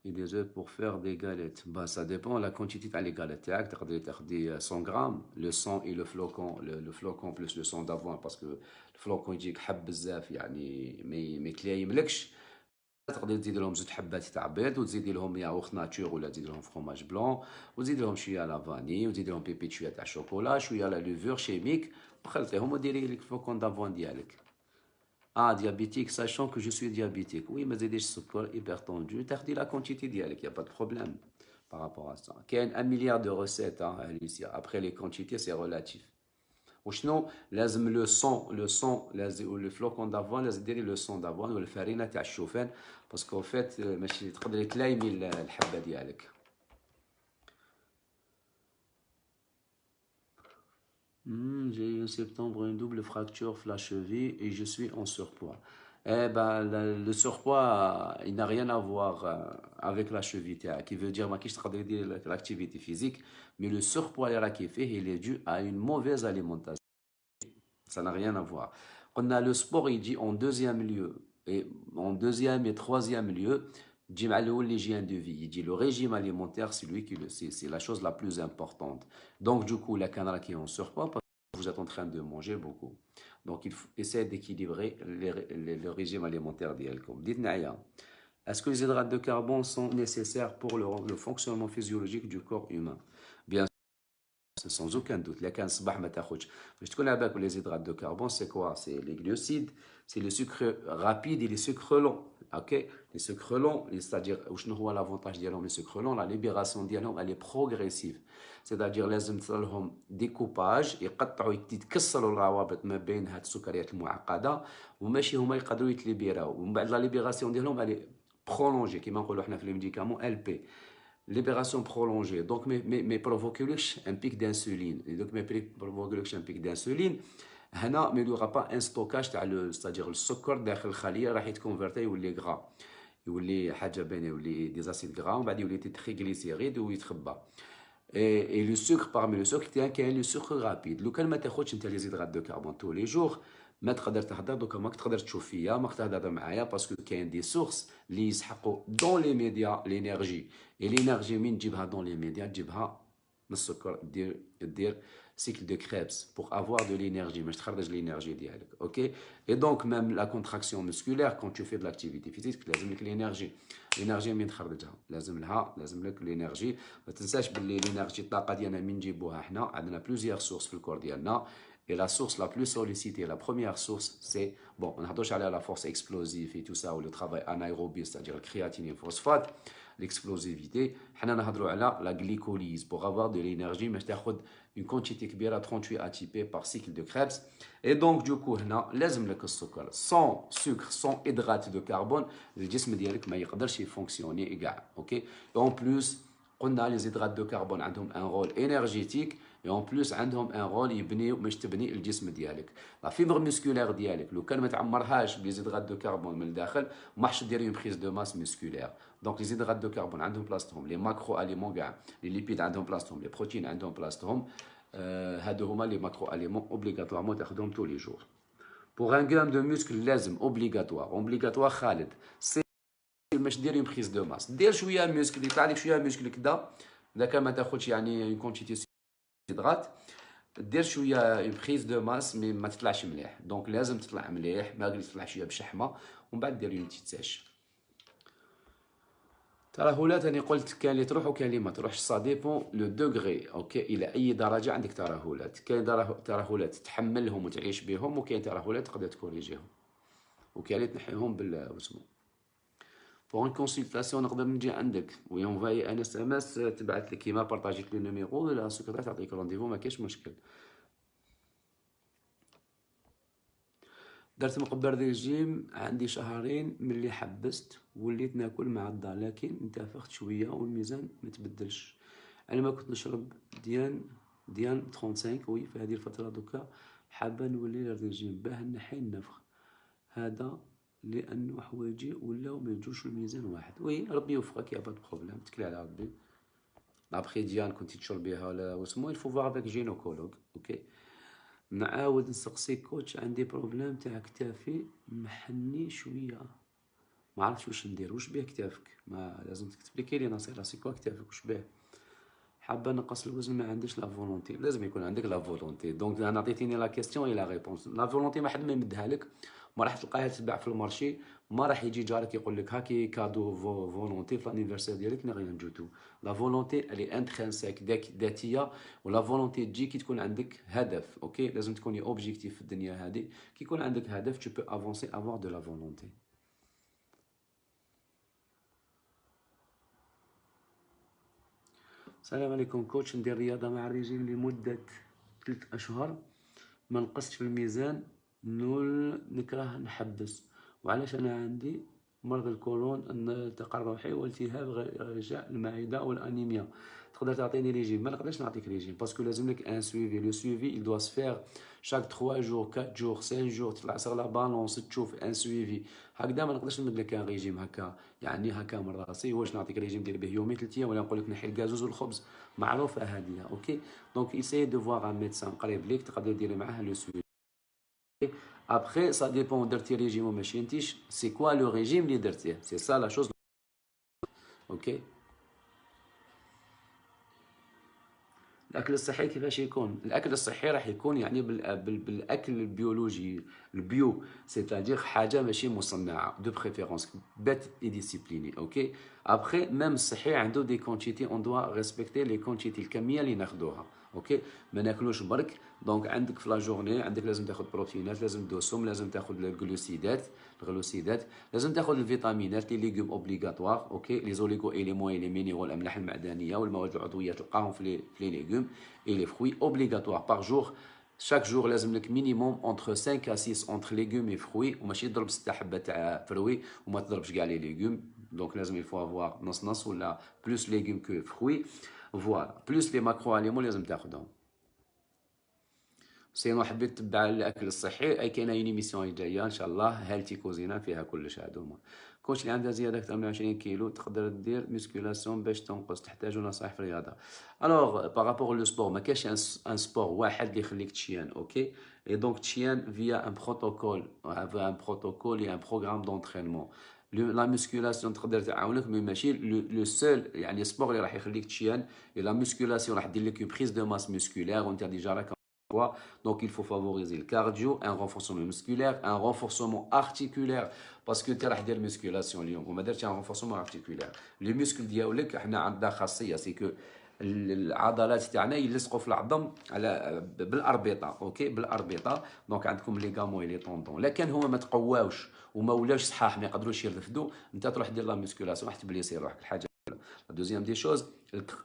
et des œufs pour faire des galettes. Bah, ça dépend la quantité de les galettes. Tu as 100 grammes, le 100 et le flocon plus le 100 d'avoine, parce que le flocon يجيك حب بزاف يعني ما يملكش. تقدر تزيد لهم 2 حبات تاع بيض، وتزيد لهم ياغورت ناتور ولا تزيد لهم فروماج بلون، وتزيد لهم شويه لا فاني، وتزيد لهم بيبيت شويه تاع الشوكولا، شويه لا لوفور شيميك، وخلطيهم وديري لك الفلوكون d'avoine ديالك. Diabétique, sachant que je suis diabétique. Oui, mais j'ai des sucres hypertendus. Tu as la quantité d'hier, il n'y a pas de problème par rapport à ça. Il y a 1 milliard de recettes, hein, Alicia. Après, les quantités, c'est relatif. Ou sinon, لازم le son, le flocon d'avoine, لازم ديري le son d'avoine ou الفرينة تاع الشوفان، parce qu'en fait ماشي تقدري تلايمي الحبة ديالك. J'ai eu en septembre une double fracture de la cheville et je suis en surpoids. Eh ben, le surpoids, il n'a rien à voir avec la cheville, qui veut dire que l'activité physique, mais le surpoids il est dû à une mauvaise alimentation. Ça n'a rien à voir. On a le sport, il dit en deuxième lieu, et en deuxième et troisième lieu, l'hygiène de vie. Il dit le régime alimentaire, c'est la chose la plus importante. Donc, du coup, la canara qui est en surpoids, parce que vous êtes en train de manger beaucoup. Donc, il faut essayer d'équilibrer le régime alimentaire d'Yelkom. Dites-nous, Est-ce que les hydrates de carbone sont nécessaires pour le fonctionnement physiologique du corps humain? Bien sûr, sans aucun doute. Les hydrates de carbone, c'est quoi? C'est les glucides, c'est le sucre rapide et les sucres longs. Ok? Les sucres longs, c'est-à-dire, l'avantage des sucres longs, la libération ديالهم, elle est progressive. C'est-à-dire لازم تصلهم découpage يقطعوا يتكسروا الروابط ما بين هاد السكريات المعقده وماشي هما يقدروا يتليبيراو ومن بعد لا ليبيراسيون ديالهم elle est prolongée كما نقولوا حنا في les médicaments LP. Libération prolongée. Donc, mais provoquer un pic d'insuline. Et donc, mais provoquer un pic d'insuline. هنا ما يدوغا با ان ستوكاج تاع c'est-à-dire السكر داخل الخليه راح يتكونفرتي يولي غرا يولي حاجه باينه يولي دي زاسيد غرا ومن بعد يولي تريغليسيريد ويتخبى et le sucre parmi le sucre كاين le sucre rapide لو كان ما تاخذش انت لي زيدرات دو كربون tous les jours ما تقدر تهضر دوكا ماك تقدر تشوف فيا ماك تهضر معايا باسكو كاين دي سورس اللي يسحقوا دون لي ميديا لينيرجي اي لينيرجي من تجيبها دون لي ميديا تجيبها من السكر دير cycle de Krebs pour avoir de l'énergie, mais je travaille de l'énergie dialogue, ok? Et donc même la contraction musculaire quand tu fais de l'activité physique, لازم لك l'énergie. l'énergie من تخرجها لازم لك l'énergie. ما تنساش باللي l'énergie الطاقه ديالنا من نجيبوها حنا عندنا plusieurs sources في الكور ديالنا. Et la source la plus sollicitée, la première source, c'est, bon, on a parlé à la force explosive et tout ça, ou le travail anaérobie, c'est-à-dire le créatine et le phosphate, l'explosivité. On a la glycolyse pour avoir de l'énergie, mais c'est une quantité qui est 38 ATP par cycle de Krebs. Et donc, du coup, on a le sucre. Sans sucre, sans hydrate de carbone, le organisme ne peut pas fonctionner. Ok? Et en plus, on a les hydrates de carbone ont un rôle énergétique et en plus عندهم un rôle يبني باش تبني الجسم ديالك. لا فيبر مسكولير ديالك لو كان ما تعمرهاش بلي زيدرات دو كربون من الداخل ما حش دير اون بريز دو ماس مسكولير. دونك لي زيدرات دو كربون عندهم بلاصتهم، لي ماكرو اليمون كاع، لي ليبيد عندهم بلاصتهم، لي بروتين عندهم بلاصتهم. هادو هما لي ماكرو اليمون اوبليغاتوارمون تاخذهم tous les jours. Pour un gramme de muscle لازم اوبليغاتوار خالد. باش دير اون بريز دو ماس، دير شويه الموسكل يطلع لك شويه الموسكل كدا، اذا كان ما تاخذش يعني اون كونتيتي هيدرات دير شويه اون بريز دو ماس مي ما تطلعش مليح. دونك لازم تطلع مليح، ما غير تطلع شويه بشحمه ومن بعد دير اون تيت ساش. ترهلات انا قلت كاين اللي تروح وكاين اللي ما تروحش، سا ديبون لو دوغري. اوكي، الى اي درجه عندك ترهلات. كاين ترهلات تحملهم وتعيش بهم، وكاين ترهلات تقدر تكوريجيهم، وكاين اللي تنحيهم بالاسمو. Pour une consultation نقدر نجي عندك وينفاي ان اس ام اس تبعث لك كيما بارطاجيت لو نيميرو لا سكرتير تعطيك رونديفو، ما كاينش مشكل. درت مقبر ريجيم عندي شهرين ملي حبست وليت ناكل مع الدار، لكن انتفخت شويه والميزان ما تبدلش. انا ما كنت نشرب ديان 35 وي في هذه الفتره دوكا حابه نولي للريجيم باه نحي النفخ هذا لانه حوايجي ولاو ما يجوش الميزان واحد. وي ربي يوفقك يا با بروبليم، تكلي على ربي. ابخي ديان كنتي تشربيها ولا واسمو الفو فوار افيك جينوكولوج. اوكي، نعاود نسقسيك كوتش عندي بروبليم تاع كتافي محني شويه، ما عرفتش واش ندير. واش بيه كتافك؟ ما لازم تكتبليكي لي نصيحه سيكوا كتافك واش بيه؟ حابه نقص الوزن ما عنديش لا فولونتي. لازم يكون عندك لا فولونتي. دونك انا عطيتيني لا كيستيون اي لا ريبونس. لا فولونتي ما حد ما يمدها لك، ما راح تلقاها تتباع في المارشي، ما راح يجي جارك يقول لك هاكي كادو فولونتي في لانيفرسير ديالك ني ريان دو تو. لا فولونتي الي انترينسيك ذاتيه، ولا فولونتي تجي كي تكون عندك هدف. اوكي، لازم تكوني اوبجيكتيف في الدنيا هذه. كي يكون عندك هدف tu peux avancer avoir de la volonté. السلام عليكم كوتش، ندير رياضه مع الرجيم لمده 3 أشهر ما نقصتش في الميزان، نكره نحبس. وعلاش؟ انا عندي مرض الكولون، الالتقاء الروحي والتهاب غشاء المعده والانيميا. تقدر تعطيني ريجيم؟ ما نقدرش نعطيك ريجيم باسكو لازم لك ان سويفي. لو سويفي il doit se faire chaque 3 jours 4 jours 5 jours، تطلع sur la balance تشوف ان سويفي. هكذا ما نقدرش نمد لك ان ريجيم هكا يعني هكا من راسي. واش نعطيك ريجيم دير به يومين 3 ايام، ولا نقول لك نحي الكازوز والخبز؟ معروفه هذه. اوكي، دونك ايساي دو فوار ان ميدسان قريب ليك تقدر ديري معاه لو سويفي. Après, ça dépend de tes régimes ou machines. C'est quoi le régime leader? C'est ça la chose. Ok. الاكل الصحي كيفاش يكون؟ الاكل الصحي راح يكون يعني بالاكل البيولوجي البيو، سيتادير حاجه ماشي مصنعه دو بريفيرونس بات اي ديسيبليني. اوكي ابخي ميم الصحي عنده دي كونتيتي اون دوا ريسبكتي لي كونتيتي الكميه اللي ناخذوها. اوكي ما ناكلوش برك. دونك عندك في لا جورني عندك لازم تاخذ بروتينات، لازم دوسهم، لازم تاخذ الغلوسيدات، لازم تاخذ الفيتامينات، لي ليغوم اوبليغاتوار. اوكي لي زوليغو اليمون لي مينيرال الاملاح المعدنيه والمواد العضويه تلقاهم في لي ليغوم et les fruits obligatoires par jour. Chaque jour لازم لك minimum entre 5 à 6 entre légumes et fruits وماشي تضرب 6 حبه تاع فروي وما تضربش كاع لي ليغوم. دونك لازم il faut avoir نص نص ولا plus légumes que fruits. فوالا بلوس لي ماكرو اليمون لازم تاخذهم. سينو حبيت تتبع الاكل الصحي اي كاينه ايميسيون جايه ان شاء الله هالتي كوزينه فيها كلش هادوما. كوش اللي عندها زياده اكثر من 20 كيلو تقدر دير ميسكولاسيون باش تنقص، تحتاج نصائح في الرياضه. الوغ بارابور لو سبور ما كاينش ان سبور واحد اللي يخليك تشيان. اوكي اي دونك تشيان فيا ان بروتوكول اي ان بروغرام دونترينمون. لا ميسكولاسيون تقدر تعاونك مي ماشي لو سول يعني سبور اللي راح يخليك تشيان. لا ميسكولاسيون راح دير لك اون بريز دو ماس ميسكولير وانت ديجا راك. Donc il faut favoriser le cardio, un renforcement musculaire, un renforcement articulaire parce que tu as la musculation اليوم وما درتش un renforcement articulaire. Les muscles ديالك احنا عندنا خاصيه سي كو العضلات تاعنا يلصقوا في العظم على بالاربطه. اوكي بالاربطه. دونك عندكم لي غامون لي طوندون لكن هما ما تقواوش وما ولاوش صحاح ما يقدروش يرفدوا. انت تروح دير لا ميسكولاسيون راح تبليسي روحك. الحاجه دوزيام دي شوز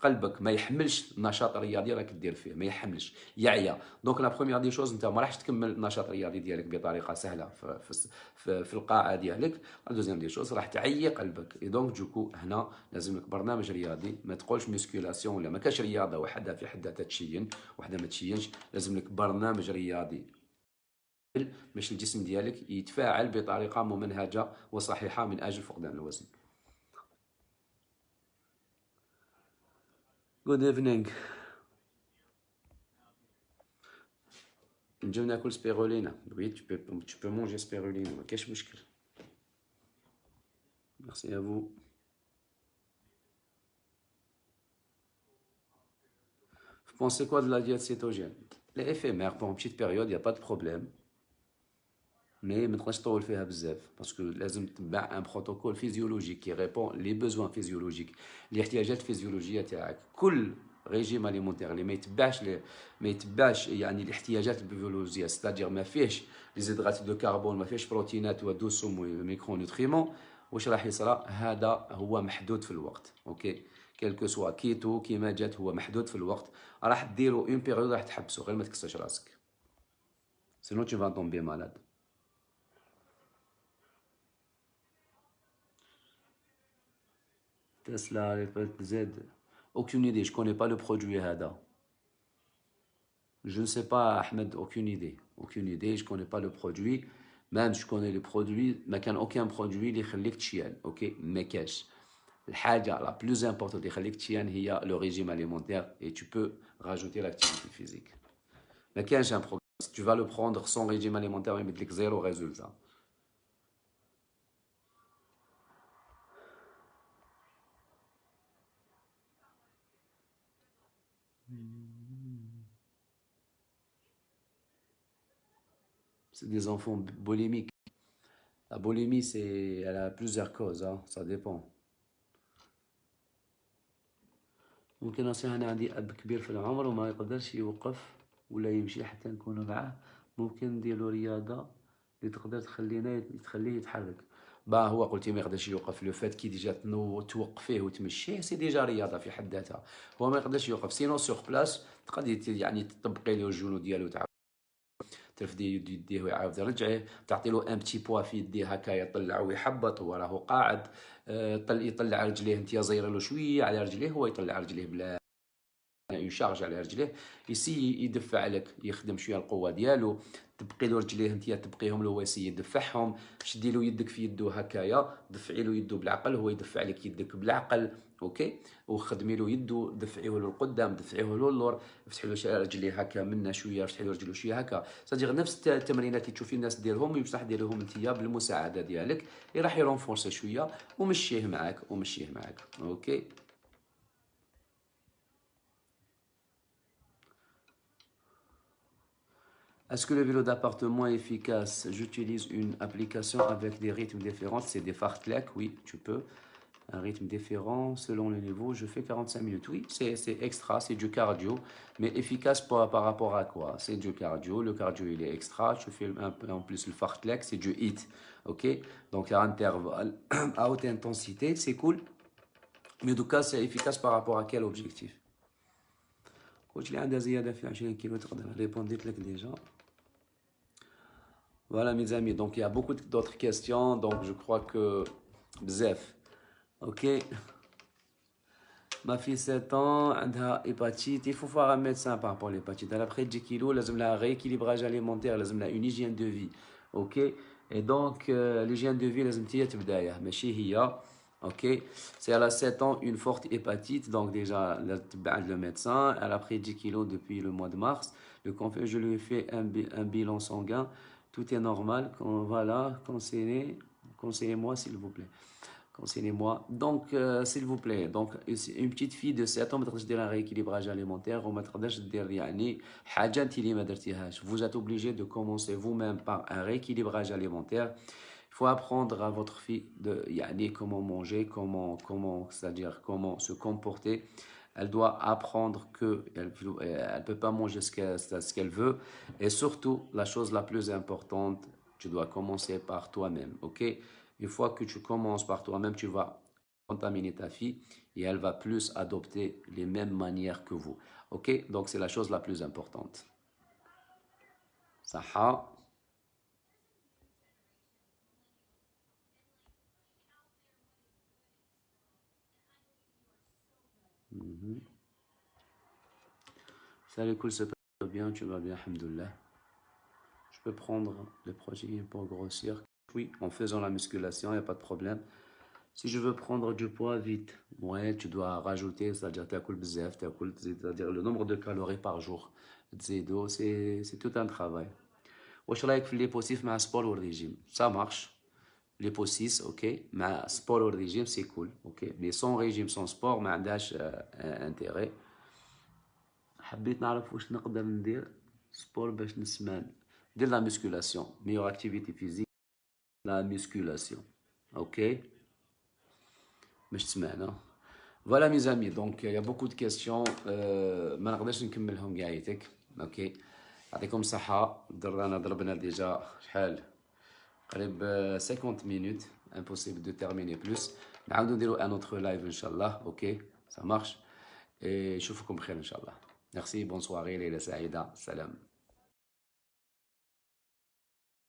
قلبك ما يحملش نشاط رياضي راك دير فيه، ما يحملش يعيا. دونك لا بروميير دي شوز انت ما راحش تكمل النشاط الرياضي ديالك بطريقه سهله في القاعه ديالك. دوزيام دي شوز راح تعيي قلبك. دونك دوكو هنا لازم لك برنامج رياضي. ما تقولش ميسكولاسيون ولا ما كاش رياضه وحدها في حدها تتشين وحده ما تشينش. لازم لك برنامج رياضي باش الجسم ديالك يتفاعل بطريقه ممنهجه وصحيحه من اجل فقدان الوزن. Good evening. نجيو ناكل سبيرولينا. Oui, tu peux manger spirulina. ما كاينش مشكل. Merci à vous. Vous pensez quoi de la diète cétogène? Elle est éphémère pour une petite période, il n'y a pas de problème. Mais ما تبقاش تطول فيها بزاف باسكو لازم تتبع ان بروتوكول فيزيولوجيك كي ريبون لي بوزوان فيزيولوجيك الاحتياجات الفيزيولوجيه تاعك. كل ريجيم اليمونتير اللي ما يتبعش يعني الاحتياجات الفيزيولوجيه ستادير ما فيهش لي زيدرات دو كربون، ما فيهش بروتينات ودسم وميكرو نوتريمون، واش راح يصرى؟ هذا هو محدود في الوقت. اوكي كيلكو سوا كيتو كيما جات هو محدود في الوقت. راح ديرو اون بيريود راح تحبسو غير ما تكسرش راسك سينو tu vas tomber malade. Tesla, les Z. Aucune idée, je ne connais pas le produit Hada. Je ne sais pas, Ahmed, aucune idée. Aucune idée, je ne connais pas le produit. Même je connais le produit, mais il n'y a aucun produit qui fait تشيان. Ok, mais qu'est-ce? الحاجة la plus importante qui fait تشيان هي le régime alimentaire et tu peux rajouter l'activité physique. Mais qu'est-ce un programme? Si tu vas le prendre sans régime alimentaire, il met zéro résultat. C'est des enfants boulimiques. La boulimie, elle a plusieurs causes, hein, ça dépend. ممكن نصيحة أنا عندي أب كبير في العمر وما يقدرش يوقف ولا يمشي حتى نكون معاه. ممكن نديرلو رياضة اللي تقدر تخليه يتحرك. هو قلتي ما يقدرش يوقف. لو فات كي ديجا توقفيه وتمشيه سي ديجا رياضة في حد ذاتها. هو ما يقدرش يوقف سينو سوغ بلاس تقدر يعني تطبقي له الجنود ديالو تاع ترفدي يديه ويعاود يرجعيه، تعطي له ان بتي بوا في يديه هكا يطلع ويحبط هو راهو قاعد. يطلع رجليه انت زايره له شويه على رجليه هو يطلع رجليه بلا يشارج على رجليه يسي يدفع لك يخدم شويه القوه ديالو. تبقي له رجليه انت تبقيهم له هو يسي يدفعهم. شدي له يدك في يدو هكايا دفعي له يدو بالعقل هو يدفع لك يدك بالعقل. اوكي وخدمي له يدو دفعيه له القدام دفعيه له اللور افتحي له رجليه هكا منا شويه افتحي له رجلو شويه هكا. صديق نفس التمرينات اللي تشوفي الناس ديرهم بصح ديرهم انت بالمساعده ديالك راح يرونفورسي شويه ومشيه معاك. اوكي Est-ce que le vélo d'appartement est efficace? J'utilise une application avec des rythmes différents. C'est des fartlek, oui, tu peux. Un rythme différent selon le niveau. Je fais 45 minutes. Oui, c'est extra, c'est du cardio. Mais efficace par rapport à quoi? C'est du cardio. Le cardio, il est extra. Je fais un peu en plus le fartlek, c'est du HIIT. OK? Donc, à intervalle, à haute intensité, c'est cool. Mais en tout cas, c'est efficace par rapport à quel objectif? قلت لي عندها زيادة في 20 كيلو تقدر répondre لك déjà. Voilà mes amis, donc il y a beaucoup d'autres questions, donc je crois que bzef. Ok. Ma fille 7 ans, elle a hépatite. Il faut voir un médecin par rapport à l'hépatite. Elle a pris 10 kilos, elle a un rééquilibrage alimentaire, elle a une hygiène de vie. Ok. Et donc, l'hygiène de vie, elle a mais chez Hia, ok. C'est elle a 7 ans, une forte hépatite. Donc, déjà, le médecin, elle a pris 10 kilos depuis le mois de mars. Je lui ai fait un bilan sanguin. Tout est normal. Voilà, conseillez-moi s'il vous plaît. Conseillez-moi. Donc, s'il vous plaît, donc, une petite fille de 7 ans, ما تقدرش دير un rééquilibrage alimentaire وما تقدرش دير يعني حاجة انت اللي ما درتيهاش. Vous êtes obligé de commencer vous-même par un rééquilibrage alimentaire. Il faut apprendre à votre fille de يعني comment manger, c'est-à-dire comment se comporter. Elle doit apprendre qu'elle ne peut pas manger ce qu'elle veut. Et surtout, la chose la plus importante, tu dois commencer par toi-même, ok? Une fois que tu commences par toi-même, tu vas contaminer ta fille et elle va plus adopter les mêmes manières que vous. Ok? Donc, c'est la chose la plus importante. Saha. Ça, l'école se passe bien, tu vas bien, alhamdoulilah. Je peux prendre les protéines pour grossir. Oui, en faisant la musculation, il n'y a pas de problème. Si je veux prendre du poids vite, ouais, tu dois rajouter, c'est-à-dire c'est-à-dire le nombre de calories par jour. C'est tout un travail. واش رايك في لي بوسيف مع سبور والريجيم؟ ça marche. Les بوسيس اوكي مع سبور والريجيم سي كول اوكي مي سون ريجيم سون سبور ما عندهاش انتيري. حبيت نعرف واش نقدر ندير سبور باش نسمان. ندير لا musculation, meilleure activité physique, la musculation. Ok. مش تسمعنا. Voilà mes amis, donc il y a beaucoup de questions. ما نقدرش نكملهم قاعدتك. اوكي. يعطيكم الصحة. ضربنا ديجا شحال قريب 50 minutes. Impossible de terminer plus. نعاودو نديرو un autre live ان شاء الله. اوكي. Ça marche. Et نشوفكم بخير ان شاء الله. Merci, bonne soirée, ليلة سعيدة. سلام.